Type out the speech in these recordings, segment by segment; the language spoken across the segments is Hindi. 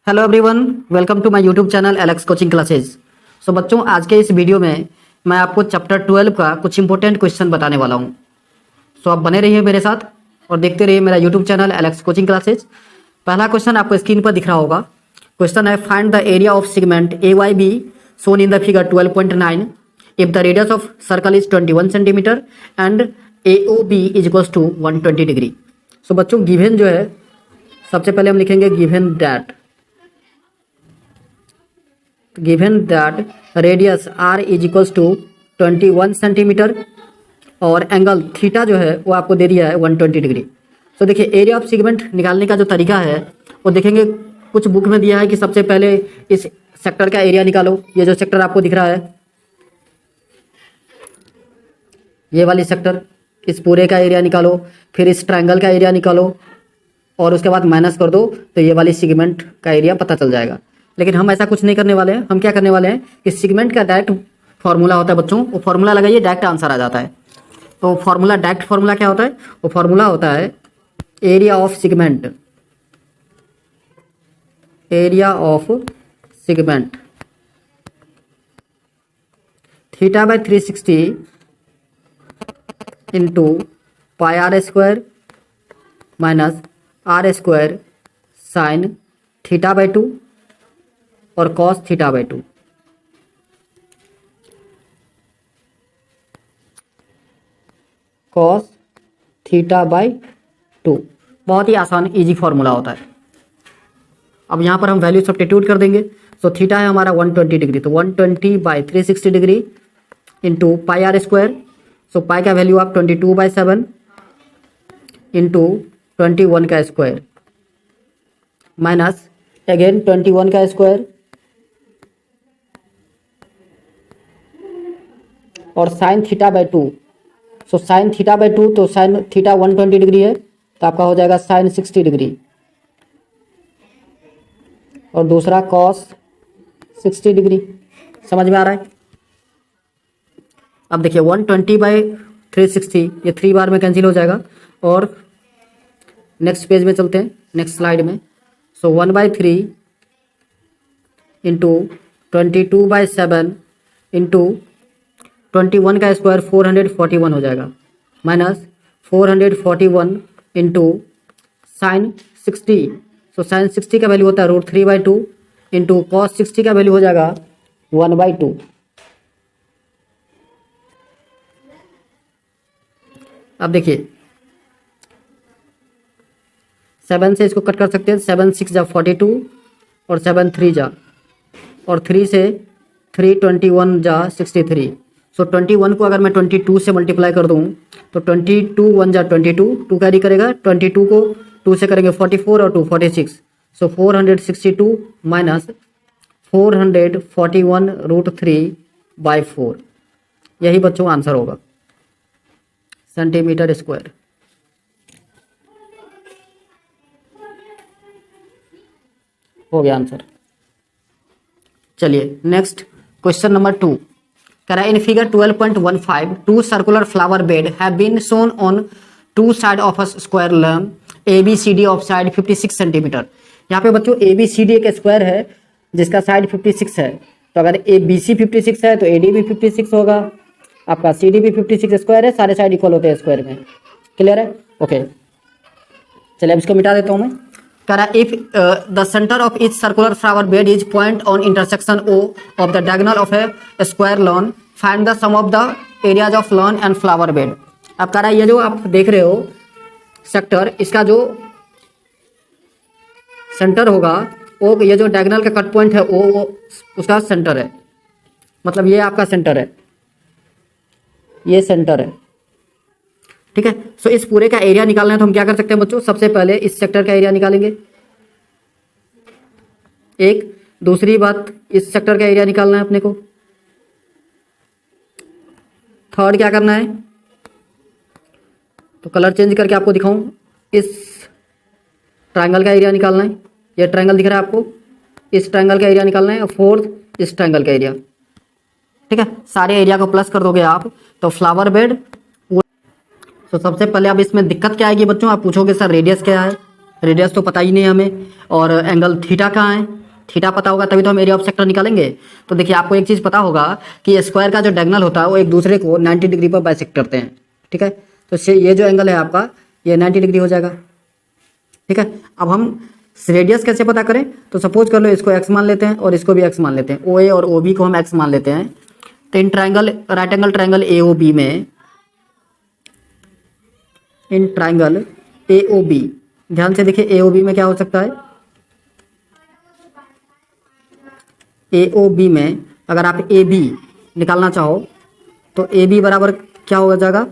Hello everyone, welcome to my YouTube channel Alex coaching classes. So बच्चों, आज के इस वीडियो में मैं आपको चैप्टर 12 का कुछ इंपॉर्टेंट क्वेश्चन बताने वाला हूं। सो आप बने रहिए मेरे साथ और देखते रहिए मेरा YouTube channel Alex coaching classes. पहला क्वेश्चन आपको स्क्रीन पर दिख रहा होगा। क्वेश्चन है, find the area of segment A Y B shown in the figure 12.9 if the radius of circle is 21 centimetre and A O B is equals to 120 degree. So बच्चों, गिवन जो है, सबसे पहले हम लिखेंगे given that radius r is equals to 21 centimetre और एंगल थीटा जो है वो आपको दे दिया है 120 डिग्री। तो देखिए, एरिया ऑफ सेगमेंट निकालने का जो तरीका है वो देखेंगे। कुछ बुक में दिया है कि सबसे पहले इस सेक्टर का एरिया निकालो। ये जो सेक्टर आपको दिख रहा है, ये वाली सेक्टर, इस पूरे का एरिया निकालो, फिर इस ट्रायंगल का एरिया निकालो और उसके बाद माइनस कर दो तो ये वाली सेगमेंट का एरिया पता चल जाएगा। लेकिन हम ऐसा कुछ नहीं करने वाले हैं। हम क्या करने वाले हैं कि सेगमेंट का डायरेक्ट फार्मूला होता है बच्चों, वो फार्मूला लगाइए, डायरेक्ट आंसर आ जाता है। तो फार्मूला, डायरेक्ट फार्मूला क्या होता है? वो फार्मूला होता है area of segment, theta by 360 into pi are square minus R square sine theta by 2 और cos theta by 2। Cos theta by 2 बहुत ही आसान इजी फॉर्मूला होता है। अब यहाँ पर हम वैल्यू सब्स्टिट्यूट कर देंगे। सो थीटा है हमारा 120 डिग्री, तो 120 by 360 degree into pi are square. So pi का वैल्यू आप 22/7 इंटू 21 का स्क्वायर माइनस अगेन 21 का स्क्वायर और sign theta by 2। So sine theta by 2, तो साइन थीटा 120 डिग्री है तो आपका हो जाएगा साइन 60 डिग्री और दूसरा कॉस 60 डिग्री। समझ में आ रहा है? अब देखिए 120 बाई 360, ये 3 बार में कैंसिल हो जाएगा। और नेक्स्ट पेज में चलते हैं, नेक्स्ट स्लाइड में। सो 1/3 इंटू 22/7 इंटू 21 का स्क्वायर 441 हो जाएगा minus 441 into sine 60। So sine 60 का वैल्यू होता है √3/2 इंटू कॉस 60 का वैल्यू हो जाएगा 1/2। अब देखिए 7 से इसको कट कर सकते हैं। 7 6 जा 42 और 7 3 जा, और 3 से 3 21 जा 63। सो 21 को अगर मैं 22 से मल्टीप्लाई कर दूं तो 22 1 जा 22, 2 कैरी करेगा। 22 को 2 से करेंगे 44 और 2 46। सो 462 माइनस 441 √3/4, यही बच्चों आंसर होगा, सेंटीमीटर स्क्वायर। हो गया आंसर। चलिए नेक्स्ट क्वेश्चन नंबर 2 कह रहा है, in figure 12.15 two circular flower bed have been shown on two side of a square lawn A B C D of side 56 centimetre. यहाँ पे बच्चों ए बी सी डी एक स्क्वायर है जिसका साइड 56 है। तो अगर ए बी सी 56 है तो ए डी भी 56 होगा, आपका सी डी भी 56 स्क्वायर है, सारे साइड इक्वल होते हैं स्क्वायर में। क्लियर है? ओके, चलिए अब इसको मिटा देता हूँ मैं। कह रहा है, if the centre of each circular flower bed is point on intersection O of the diagonal of a square lawn, find the sum of the areas of lawn and flower bed. अब कह रहा है, ये जो आप देख रहे हो सेक्टर, इसका जो सेंटर होगा वो, ये जो डायगोनल का कट पॉइंट है वो उसका सेंटर है, मतलब ये आपका सेंटर है, ये सेंटर है। ठीक है? सो इस पूरे का एरिया निकालना है तो हम क्या कर सकते हैं बच्चों? सबसे पहले इस सेक्टर का एरिया निकालेंगे। एक दूसरी बात, इस सेक्टर का एरिया निकालना है अपने को। थर्ड क्या करना है, तो कलर चेंज करके आपको दिखाऊं, इस ट्रायंगल का एरिया निकालना है। ये ट्रायंगल दिख रहा है आपको, इस ट्रायंगल का एरिया निकालना है। और फोर्थ इस ट्रायंगल का एरिया। ठीक है? सारे एरिया को प्लस कर दोगे आप तो फ्लावर बेड। तो सबसे पहले अब इसमें दिक्कत क्या आएगी बच्चों? आप पूछोगे सर रेडियस क्या है, रेडियस तो पता ही नहीं हमें, और एंगल थीटा कहाँ है, थीटा पता होगा तभी तो हम एरिया ऑफ सेक्टर निकालेंगे। तो देखिए आपको एक चीज़ पता होगा कि स्क्वायर का जो डायगोनल होता है वो एक दूसरे को 90 डिग्री पर बाइसेक्ट करते हैं, ठीक है। तो ये जो एंगल है आपका ये 90 डिग्री हो जाएगा, ठीक है। अब हम रेडियस कैसे पता करें, तो सपोज कर लो इसको x मान लेते हैं और इसको भी x मान लेते हैं, OA और OB को हम x मान लेते हैं। तो in triangle right angle triangle AOB में, इन ट्राइंगल AOB, ध्यान से देखिए AOB में क्या हो सकता है, AOB में अगर आप AB निकालना चाहो तो AB बराबर क्या हो जाएगा,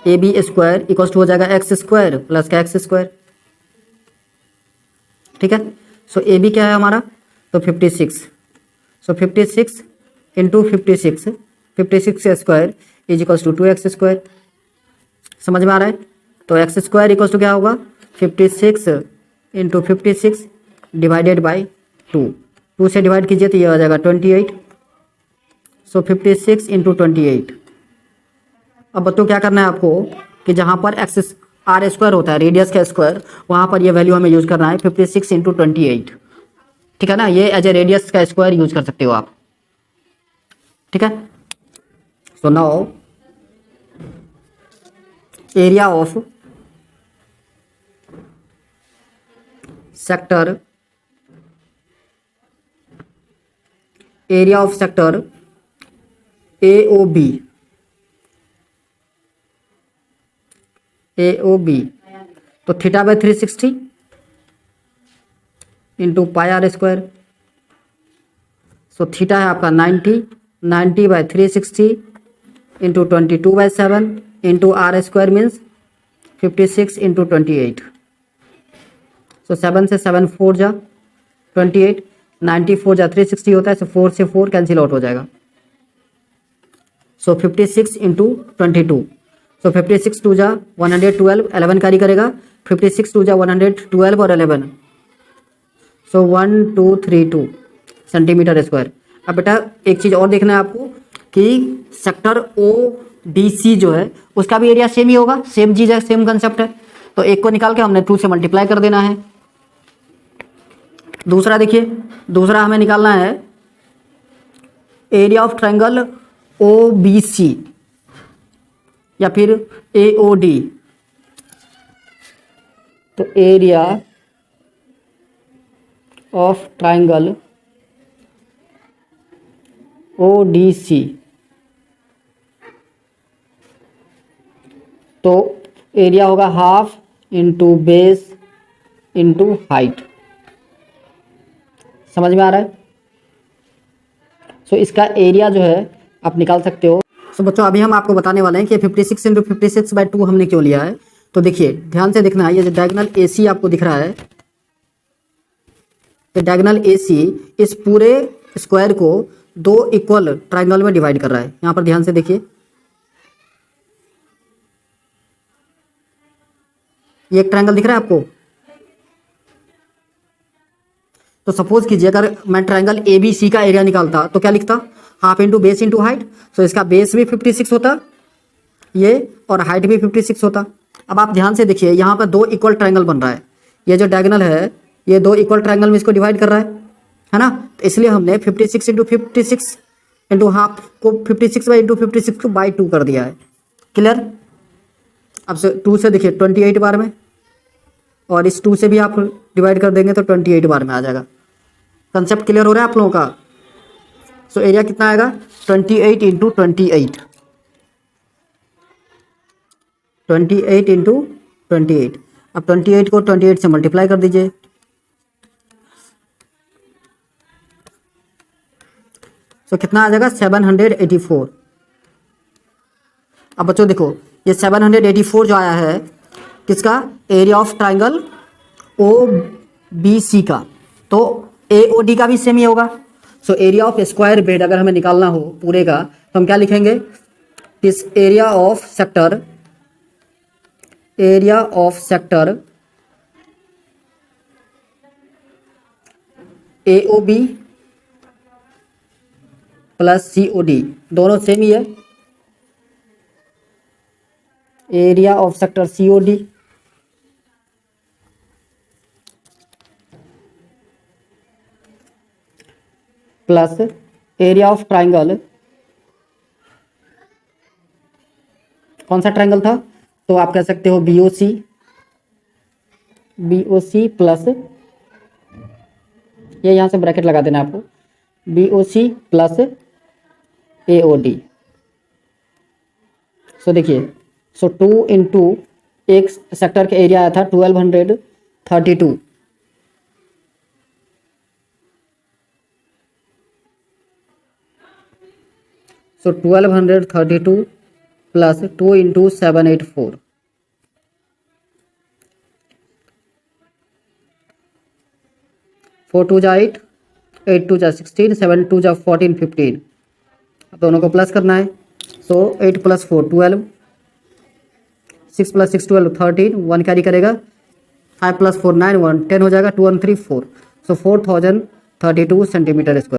AB स्क्वायर इक्वल टू हो जाएगा x स्क्वायर प्लस का x स्क्वायर, ठीक है। सो AB क्या है हमारा, तो 56, so 56 into 56, 56 square is equal to 2x square. समझ में आ रहा है, तो x स्क्वायर इक्वल टू क्या होगा, 56 इंटू 56 डिवाइडेड बाई 2 से डिवाइड कीजिए तो ये आ जाएगा 28, सो 56 इंटू 28। अब बच्चों क्या करना है आपको कि जहाँ पर एक्स आर स्क्वायर होता है, रेडियस का स्क्वायर, वहाँ पर ये वैल्यू हमें यूज़ करना है 56 इंटू 28, ठीक है ना। ये एज ए रेडियस का स्क्वायर यूज कर सकते हो आप, ठीक है। So now area of sector, area of sector AOB, AOB, तो theta by 360 into pi are square. So theta है आपका 90 बाई 360 into 22/7 into R square means 56 into 28। So 7 से 7 4 जा 28, 94 जा 360 होता है, सो 4 से 4 कैंसिल आउट हो जाएगा। सो 56 इंटू 22, सो 56 टू जा 112, 11 कैरी करेगा, 56 टू जा 112 और 11, सो 1232 सेंटीमीटर स्क्वायर। अब बेटा एक चीज़ और देखना है आपको कि सेक्टर ODC जो है उसका भी एरिया सेम ही होगा, सेम चीज़ है, सेम कंसेप्ट है। तो एक को निकाल के हमने 2 से मल्टीप्लाई कर देना है। दूसरा देखिए, दूसरा हमें निकालना है एरिया ऑफ ट्रायंगल OBC या फिर AOD। तो एरिया ऑफ ट्रायंगल ODC, तो एरिया होगा half into base into height. समझ में आ रहा है। सो इसका एरिया जो है आप निकाल सकते हो। सो बच्चों अभी हम आपको बताने वाले हैं कि 56 इंटू 56/2 हमने क्यों लिया है। तो देखिए ध्यान से देखना है, ये जो डायगोनल AC आपको दिख रहा है, तो डायगोनल AC इस पूरे स्क्वायर को 2 इक्वल ट्राइंगल में डिवाइड कर रहा है। यहां पर ध्यान से देखिए, ये एक ट्राइंगल दिख रहा है आपको। तो सपोज कीजिए अगर मैं ट्राइंगल ABC का एरिया निकालता तो क्या लिखता, half into base into height. तो इसका बेस भी 56 होता ये, और हाइट भी 56 होता। अब आप ध्यान से देखिए, यहाँ पर 2 इक्वल ट्राइंगल बन रहा है, ये जो डायगोनल है ये 2 इक्वल ट्राइंगल में इसको डिवाइड कर रहा है ना। तो इसलिए हमने 56 इंटू 56 इंटू हाफ को 56 बाई इंटू 56 को बाई 2 कर दिया है। क्लियर। अब से 2 से देखिए 28 बार में, और इस 2 से भी आप डिवाइड कर देंगे तो 28 बार में आ जाएगा। कंसेप्ट क्लियर हो रहा है आप लोगों का। सो एरिया कितना आएगा, 28 इंटू 28, 28 इंटू 28। अब 28 को 28 से मल्टीप्लाई कर दीजिए, तो कितना आ जाएगा 784। अब बच्चों देखो ये 784 जो आया है किसका, एरिया ऑफ ट्राइंगल OBC का। तो AOD का भी सेम ही होगा। So area of square bed अगर हमें निकालना हो पूरे का तो हम क्या लिखेंगे, इस area of sector, area of sector AOB plus COD, दोनों सेम ही है। Area of sector COD plus area of triangle, कौन सा ट्राइंगल था, तो आप कह सकते हो BOC, BOC प्लस, ये यहाँ से ब्रैकेट लगा देना आपको, BOC प्लस AOD। सो देखिए, सो 2 इंटू एक सेक्टर का एरिया आया था 1232, सो 1232 प्लस 2 इंटू 784, 4 2 जा 8, 8 2 जा 16, 7 2 जा 14 15, अब दोनों को प्लस करना है। सो 8 प्लस 4 12, 6 प्लस 6 12 13, 1 कैरी करेगा, 5 प्लस 4 9 1 10 हो जाएगा, 2 1 3 4, सो 4032 सेंटीमीटर स्क्वायर।